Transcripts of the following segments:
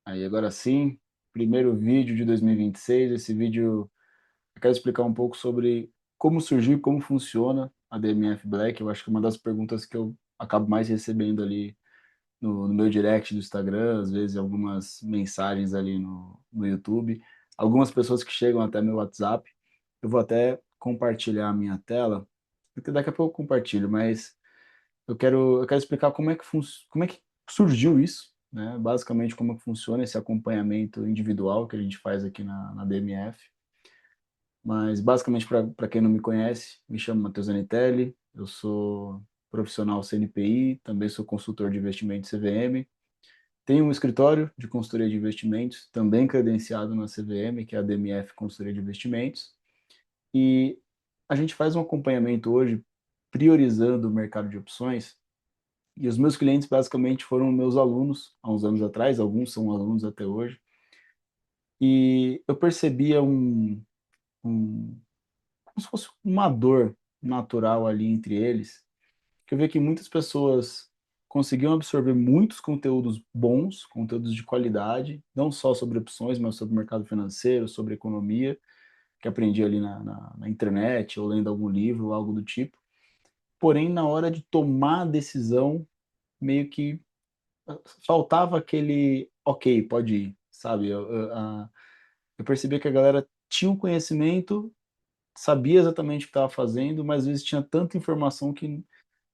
Aí, agora sim, primeiro vídeo de 2026. Esse vídeo eu quero explicar um pouco sobre como surgiu e como funciona a DMF Black. Eu acho que é uma das perguntas que eu acabo mais recebendo ali no meu direct do Instagram, às vezes algumas mensagens ali no YouTube, algumas pessoas que chegam até meu WhatsApp. Eu vou até compartilhar a minha tela, porque daqui a pouco eu compartilho, mas eu quero explicar como é que surgiu isso, né? Basicamente como é que funciona esse acompanhamento individual que a gente faz aqui na DMF. Mas basicamente, para quem não me conhece, me chamo Matheus Anitelli, eu sou profissional CNPI, também sou consultor de investimentos CVM, tenho um escritório de consultoria de investimentos, também credenciado na CVM, que é a DMF Consultoria de Investimentos, e a gente faz um acompanhamento hoje priorizando o mercado de opções. E os meus clientes basicamente foram meus alunos há uns anos atrás, alguns são alunos até hoje. E eu percebia como se fosse uma dor natural ali entre eles, que eu via que muitas pessoas conseguiam absorver muitos conteúdos bons, conteúdos de qualidade, não só sobre opções, mas sobre mercado financeiro, sobre economia, que aprendi ali na internet, ou lendo algum livro, ou algo do tipo. Porém, na hora de tomar a decisão, meio que faltava aquele, ok, pode ir, sabe? Eu percebi que a galera tinha um conhecimento, sabia exatamente o que estava fazendo, mas às vezes tinha tanta informação que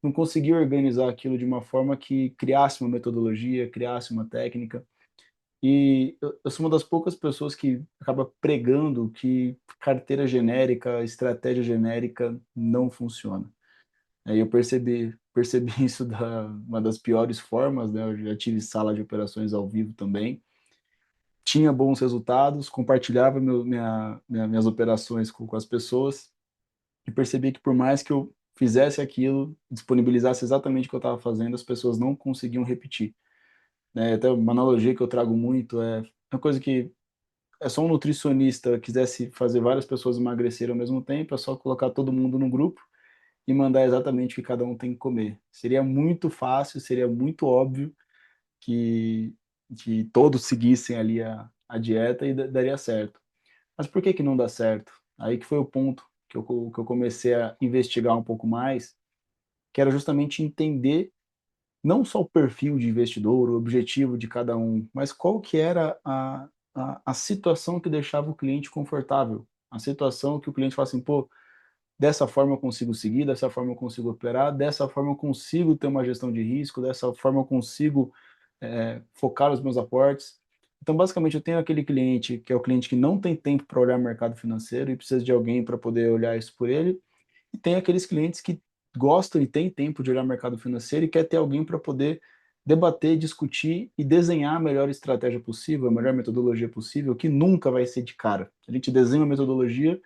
não conseguia organizar aquilo de uma forma que criasse uma metodologia, criasse uma técnica. E eu sou uma das poucas pessoas que acaba pregando que carteira genérica, estratégia genérica não funciona. Aí eu percebi isso da uma das piores formas, né? Eu já tive sala de operações ao vivo também, tinha bons resultados, compartilhava minhas operações com as pessoas e percebi que por mais que eu fizesse aquilo, disponibilizasse exatamente o que eu estava fazendo, as pessoas não conseguiam repetir, né? Até uma analogia que eu trago muito é uma coisa que é só um nutricionista quisesse fazer várias pessoas emagrecerem ao mesmo tempo, é só colocar todo mundo no grupo e mandar exatamente o que cada um tem que comer. Seria muito fácil, seria muito óbvio que, que todos seguissem ali a dieta e daria certo. Mas por que que não dá certo? Aí que foi o ponto que eu comecei a investigar um pouco mais, que era justamente entender não só o perfil de investidor, o objetivo de cada um, mas qual que era a situação que deixava o cliente confortável. A situação que o cliente fala assim, pô, dessa forma eu consigo seguir, dessa forma eu consigo operar, dessa forma eu consigo ter uma gestão de risco, dessa forma eu consigo focar os meus aportes. Então, basicamente, eu tenho aquele cliente que é o cliente que não tem tempo para olhar o mercado financeiro e precisa de alguém para poder olhar isso por ele, e tem aqueles clientes que gostam e têm tempo de olhar o mercado financeiro e quer ter alguém para poder debater, discutir e desenhar a melhor estratégia possível, a melhor metodologia possível, que nunca vai ser de cara. A gente desenha uma metodologia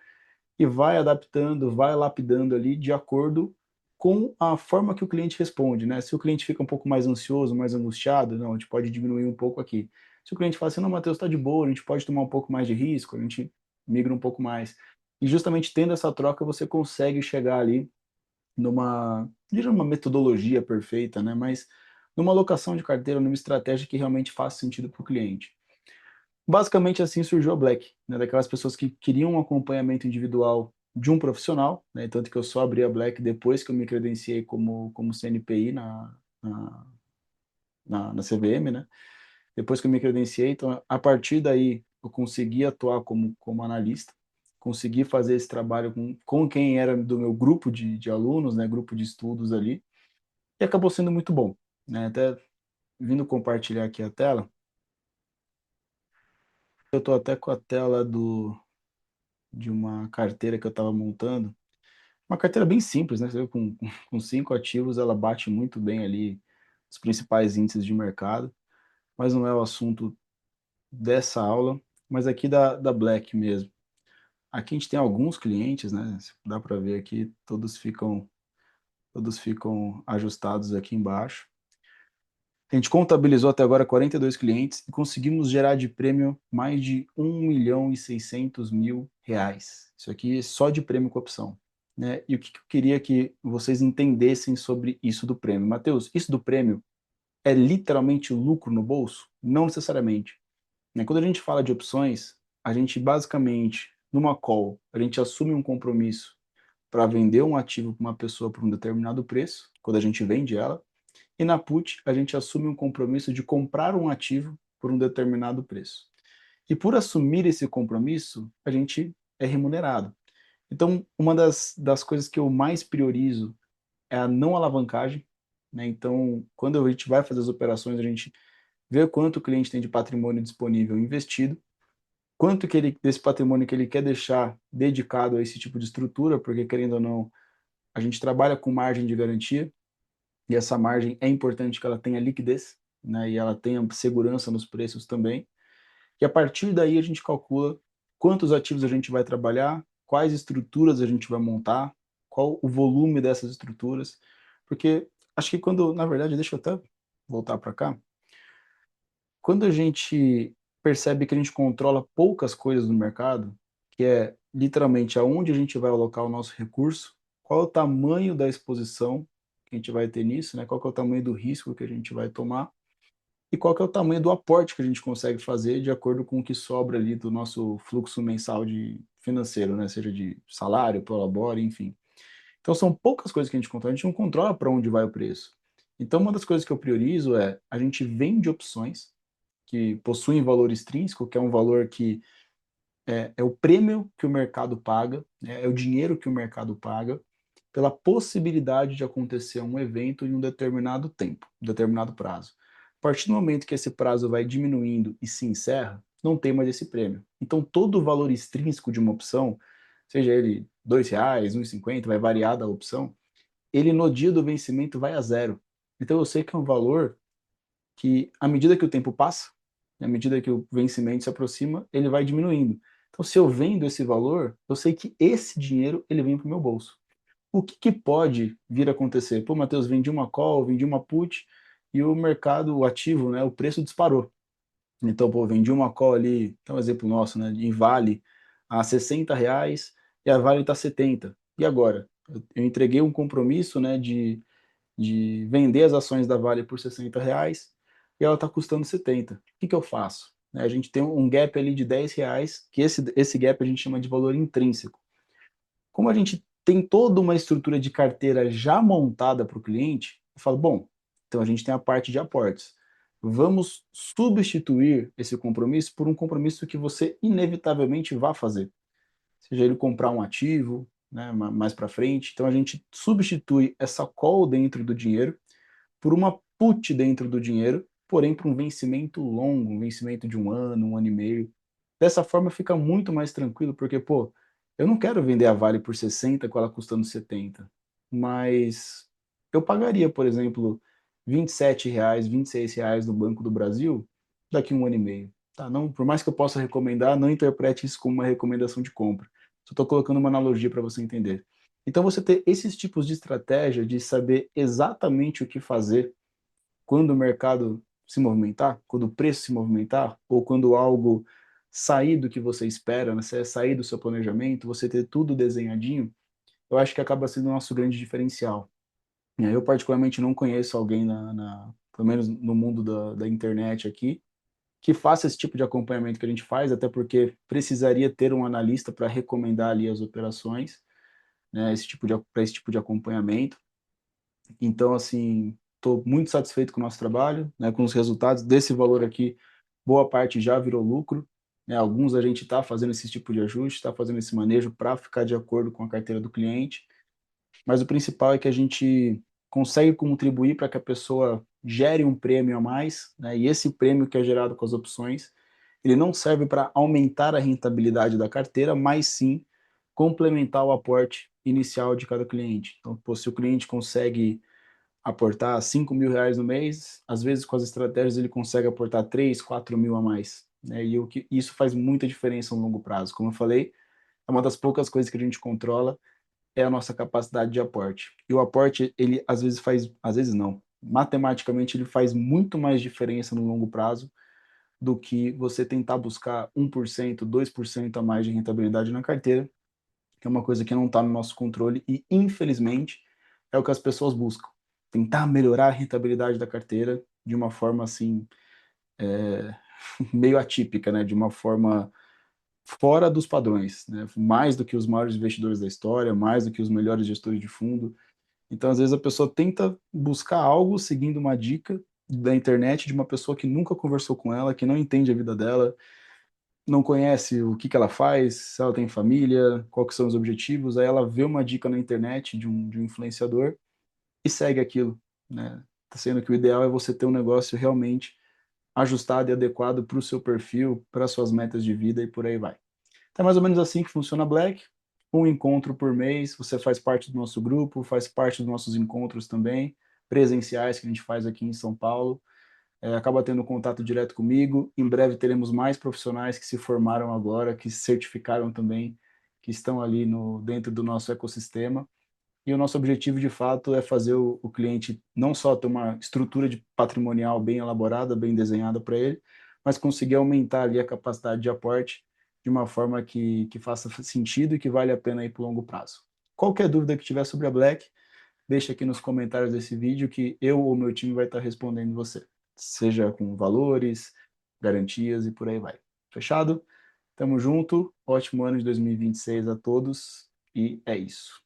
e vai adaptando, vai lapidando ali de acordo com a forma que o cliente responde, né? Se o cliente fica um pouco mais ansioso, mais angustiado, não, a gente pode diminuir um pouco aqui. Se o cliente fala assim, não, Matheus, está de boa, a gente pode tomar um pouco mais de risco, a gente migra um pouco mais. E justamente tendo essa troca, você consegue chegar ali numa, diria uma metodologia perfeita, né? Mas numa alocação de carteira, numa estratégia que realmente faça sentido para o cliente. Basicamente assim surgiu a Black, né, daquelas pessoas que queriam um acompanhamento individual de um profissional, né, tanto que eu só abri a Black depois que eu me credenciei como CNPI na, na CVM, né, depois que eu me credenciei, então a partir daí eu consegui atuar como analista, consegui fazer esse trabalho com quem era do meu grupo de alunos, né, grupo de estudos ali, e acabou sendo muito bom, né, até vindo compartilhar aqui a tela, eu estou até com a tela de uma carteira que eu estava montando. Uma carteira bem simples, né? Você vê, com 5 ativos, ela bate muito bem ali os principais índices de mercado, mas não é o assunto dessa aula, mas aqui da Black mesmo. Aqui a gente tem alguns clientes, né? Dá para ver aqui, todos ficam ajustados aqui embaixo. A gente contabilizou até agora 42 clientes e conseguimos gerar de prêmio mais de 1.600.000 reais. Isso aqui é só de prêmio com opção. Né? E o que eu queria que vocês entendessem sobre isso do prêmio. Matheus, isso do prêmio é literalmente lucro no bolso? Não necessariamente. né? Quando a gente fala de opções, a gente basicamente, numa call, a gente assume um compromisso para vender um ativo para uma pessoa por um determinado preço, quando a gente vende ela, e na put a gente assume um compromisso de comprar um ativo por um determinado preço. E por assumir esse compromisso, a gente é remunerado. Então, uma das coisas que eu mais priorizo é a não alavancagem, né? Então, quando a gente vai fazer as operações, a gente vê quanto o cliente tem de patrimônio disponível investido, quanto que ele, desse patrimônio que ele quer deixar dedicado a esse tipo de estrutura, porque querendo ou não, a gente trabalha com margem de garantia, e essa margem é importante que ela tenha liquidez, né? E ela tenha segurança nos preços também. E a partir daí a gente calcula quantos ativos a gente vai trabalhar, quais estruturas a gente vai montar, qual o volume dessas estruturas, porque acho que quando, na verdade, deixa eu até voltar para cá, quando a gente percebe que a gente controla poucas coisas no mercado, que é literalmente aonde a gente vai alocar o nosso recurso, qual é o tamanho da exposição que a gente vai ter nisso, né? Qual que é o tamanho do risco que a gente vai tomar, e qual que é o tamanho do aporte que a gente consegue fazer de acordo com o que sobra ali do nosso fluxo mensal de financeiro, né? Seja de salário, prolabore, enfim. Então são poucas coisas que a gente controla, a gente não controla para onde vai o preço. Então uma das coisas que eu priorizo é a gente vende opções que possuem valor extrínseco, que é um valor que é o prêmio que o mercado paga, né? É o dinheiro que o mercado paga pela possibilidade de acontecer um evento em um determinado tempo, um determinado prazo. A partir do momento que esse prazo vai diminuindo e se encerra, não tem mais esse prêmio. Então, todo o valor extrínseco de uma opção, seja ele R$ 2, R$ 1,50, vai variar da opção, ele no dia do vencimento vai a zero. Então, eu sei que é um valor que, à medida que o tempo passa, à medida que o vencimento se aproxima, ele vai diminuindo. Então, se eu vendo esse valor, eu sei que esse dinheiro ele vem para o meu bolso. O que, que pode vir a acontecer? Pô, Matheus, vendi uma call, vendi uma put e o mercado, o ativo, né, o preço disparou. Então, pô, vendi uma call ali, é um exemplo nosso, né, em Vale a R$ 60 e a Vale está 70. E agora? Eu entreguei um compromisso, né, de vender as ações da Vale por R$ 60 e ela está custando 70. O que, que eu faço? Né, a gente tem um gap ali de R$ 10, que esse gap a gente chama de valor intrínseco. Como a gente tem toda uma estrutura de carteira já montada para o cliente, eu falo, bom, então a gente tem a parte de aportes. Vamos substituir esse compromisso por um compromisso que você inevitavelmente vai fazer. Seja ele comprar um ativo, né, mais para frente. Então a gente substitui essa call dentro do dinheiro por uma put dentro do dinheiro, porém para um vencimento longo, um vencimento de um ano e meio. Dessa forma fica muito mais tranquilo, porque, pô, eu não quero vender a Vale por 60 com ela custando 70, mas eu pagaria, por exemplo, R$ 27, R$ 26 no Banco do Brasil daqui a um ano e meio. Tá? Não, por mais que eu possa recomendar, não interprete isso como uma recomendação de compra. Só estou colocando uma analogia para você entender. Então, você ter esses tipos de estratégia, de saber exatamente o que fazer quando o mercado se movimentar, quando o preço se movimentar, ou quando algo sair do que você espera, né, sair do seu planejamento, você ter tudo desenhadinho, eu acho que acaba sendo o nosso grande diferencial. Eu particularmente não conheço alguém pelo menos no mundo da internet aqui, que faça esse tipo de acompanhamento que a gente faz, até porque precisaria ter um analista para recomendar ali as operações, né, para esse tipo de acompanhamento. Então, assim, estou muito satisfeito com o nosso trabalho, né, com os resultados desse valor aqui. Boa parte já virou lucro, né, alguns a gente está fazendo esse tipo de ajuste, está fazendo esse manejo para ficar de acordo com a carteira do cliente, mas o principal é que a gente consegue contribuir para que a pessoa gere um prêmio a mais, né, e esse prêmio que é gerado com as opções, ele não serve para aumentar a rentabilidade da carteira, mas sim complementar o aporte inicial de cada cliente. Então, pô, se o cliente consegue aportar R$ 5.000 no mês, às vezes com as estratégias ele consegue aportar 3, 4 mil a mais, né? E isso faz muita diferença no longo prazo. Como eu falei, é uma das poucas coisas que a gente controla é a nossa capacidade de aporte. E o aporte, ele às vezes faz, às vezes não, matematicamente ele faz muito mais diferença no longo prazo do que você tentar buscar 1%, 2% a mais de rentabilidade na carteira, que é uma coisa que não está no nosso controle e, infelizmente, é o que as pessoas buscam. Tentar melhorar a rentabilidade da carteira de uma forma assim, meio atípica, né? De uma forma fora dos padrões, né? Mais do que os maiores investidores da história, mais do que os melhores gestores de fundo. Então, às vezes, a pessoa tenta buscar algo seguindo uma dica da internet de uma pessoa que nunca conversou com ela, que não entende a vida dela, não conhece o que que ela faz, se ela tem família, quais que são os objetivos, aí ela vê uma dica na internet de um influenciador e segue aquilo, né? Tá sendo que o ideal é você ter um negócio realmente ajustado e adequado para o seu perfil, para suas metas de vida e por aí vai. Então, é mais ou menos assim que funciona a Black. Um encontro por mês, você faz parte do nosso grupo, faz parte dos nossos encontros também, presenciais que a gente faz aqui em São Paulo. Acaba tendo contato direto comigo. Em breve teremos mais profissionais que se formaram agora, que se certificaram também, que estão ali dentro do nosso ecossistema. E o nosso objetivo, de fato, é fazer o cliente não só ter uma estrutura de patrimonial bem elaborada, bem desenhada para ele, mas conseguir aumentar ali a capacidade de aporte de uma forma que faça sentido e que vale a pena ir para o longo prazo. Qualquer dúvida que tiver sobre a Black, deixa aqui nos comentários desse vídeo que eu ou meu time vai estar respondendo você, seja com valores, garantias e por aí vai. Fechado? Tamo junto, ótimo ano de 2026 a todos e é isso.